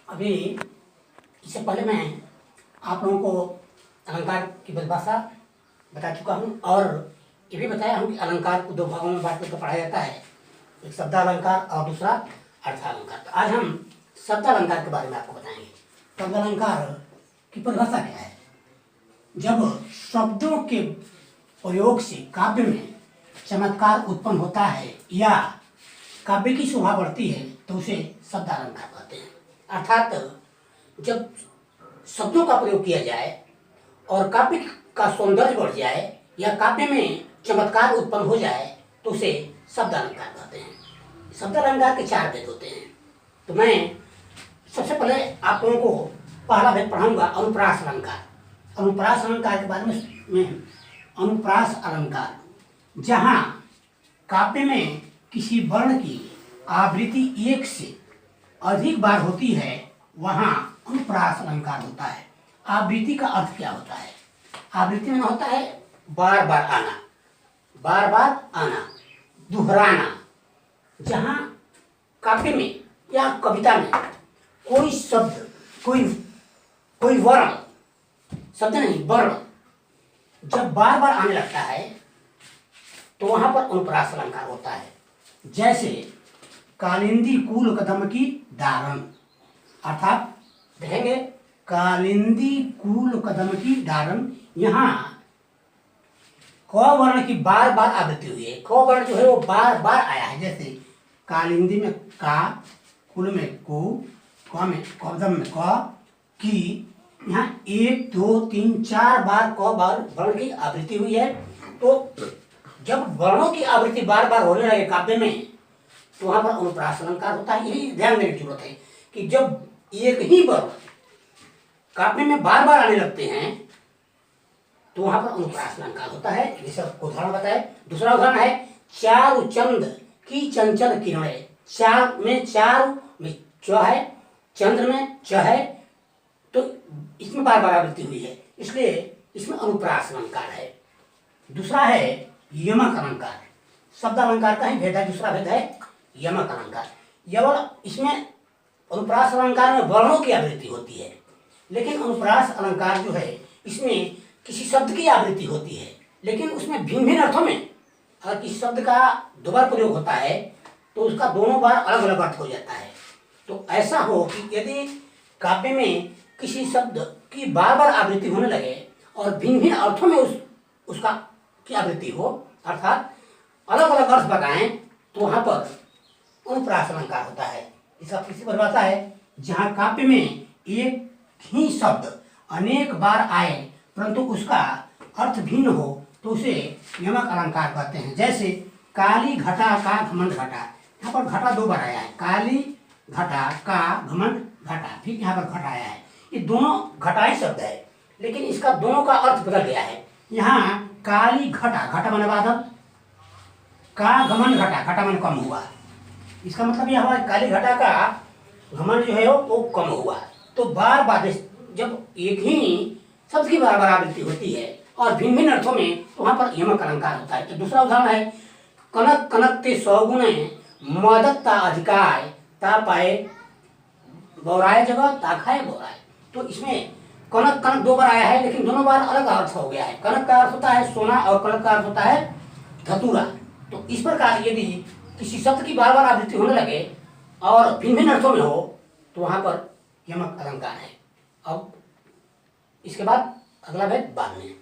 अभी इससे पहले मैं आप लोगों को अलंकार की परिभाषा बता चुका हूँ और ये भी बताया हूँ कि अलंकार को दो भागों में बांट कर पढ़ाया जाता है, एक शब्दालंकार और दूसरा अर्थालंकार। तो आज हम शब्दालंकार के बारे में आपको बताएंगे। शब्दालंकार की परिभाषा क्या है? जब शब्दों के प्रयोग से काव्य में चमत्कार उत्पन्न होता है या काव्य की शोभा बढ़ती है तो उसे शब्दालंकार कहते हैं। अर्थात जब शब्दों का प्रयोग किया जाए और काव्य का सौंदर्य बढ़ जाए या काव्य में चमत्कार उत्पन्न हो जाए तो उसे शब्दालंकार कहते हैं। शब्दालंकार के चार भेद होते हैं। तो मैं सबसे पहले आप लोगों को पहला भेद पढ़ाऊंगा अनुप्रास अलंकार। अनुप्रास अलंकार के बारे में अनुप्रास अलंकार, जहाँ काव्य में किसी वर्ण की आवृत्ति एक से अधिक बार होती है वहाँ अनुप्रास अलंकार होता है। आवृत्ति का अर्थ क्या होता है? आवृत्ति में होता है बार बार आना, बार बार आना, दोहराना। जहाँ काव्य में या कविता में कोई शब्द, कोई वर्ण, शब्द नहीं वर्ण जब बार बार आने लगता है तो वहां पर अनुप्रास अलंकार होता है। जैसे कालिंदी कूल कदम की दारण, अर्थात देखेंगे कालिंदी कूल कदम की दारण, यहाँ क वर्ण की बार बार आवृत्ति हुई है। क वर्ण जो है वो बार बार आया है। जैसे कालिंदी में का, कुल में को, क में कदम में क, की, यहाँ 1 2 3 4 बार क बार वर्ण की आवृत्ति हुई है। तो जब वर्णों की आवृत्ति बार बार होने लगे काव्य में तो वहां पर अनुप्रास अलंकार होता है। यही ध्यान देने की जरूरत है कि जब एक ही वर्ण काव्य में बार बार आने लगते हैं तो वहां पर अनुप्रास अलंकार होता है। जैसे उदाहरण बताए। दूसरा उदाहरण है चारु चंद की चंचल किरणें। चार में च है, चंद्र में च है, तो इसमें बार बार आवृत्ति हुई है, इसलिए इसमें अनुप्रास अलंकार है। दूसरा है यमक अलंकार। शब्द अलंकार का ही भेद है। दूसरा भेद है यमक अलंकार। इसमें अनुप्रास अलंकार में वर्णों की आवृत्ति होती है, लेकिन अनुप्रास अलंकार जो है इसमें किसी शब्द की आवृत्ति होती है, लेकिन उसमें भिन्न भिन्न अर्थों में। अगर किसी शब्द का दो बार प्रयोग होता है तो उसका दोनों बार अलग अलग अर्थ हो जाता है। तो ऐसा हो कि यदि काव्य में किसी शब्द की बार बार आवृत्ति होने लगे और भिन्न भिन्न अर्थों में उसका की आवृत्ति हो, अर्थात अलग अलग अर्थ बताएं, तो वहां पर अनुप्रास अलंकार होता है। इसका किसी परिभाषा है जहाँ काव्य में एक ही शब्द अनेक बार आए परंतु उसका अर्थ भिन्न हो तो उसे यमक अलंकार कहते हैं। जैसे काली घटा का घमंड घटा, यहाँ पर घटा दो बार आया है। काली घटा का घमंड घटा, फिर यहाँ पर घटा आया है। ये दोनों घटाई शब्द है, लेकिन इसका दोनों का अर्थ बदल गया है। यहाँ काली घटा, घटा माने बादल, का घमंड घटा, घटा माने कम हुआ। इसका मतलब यह हुआ काली घटा का घमंड जो है वो कम हुआ। तो बार बार जब एक ही शब्द की बार बार आवृत्ति होती है और भिन्न भिन्न अर्थों में तो वहां पर यमक अलंकार होता है। तो दूसरा उदाहरण है कनक कनक ते सौगुणे मदत्ता अधिकाय ता पाए बौराय जगह ता खाए बौराय। तो इसमें कनक कनक दो बार आया है, लेकिन दोनों बार अलग अर्थ हो गया है। कनक का अर्थ होता है सोना और कनक का अर्थ होता है धतूरा। तो इस प्रकार यदि किसी शब्द की बार बार आवृत्ति होने लगे और भिन्न भिन्न अर्थों में हो तो वहां पर यमक अलंकार है। अब इसके बाद अगला भेद बाद में।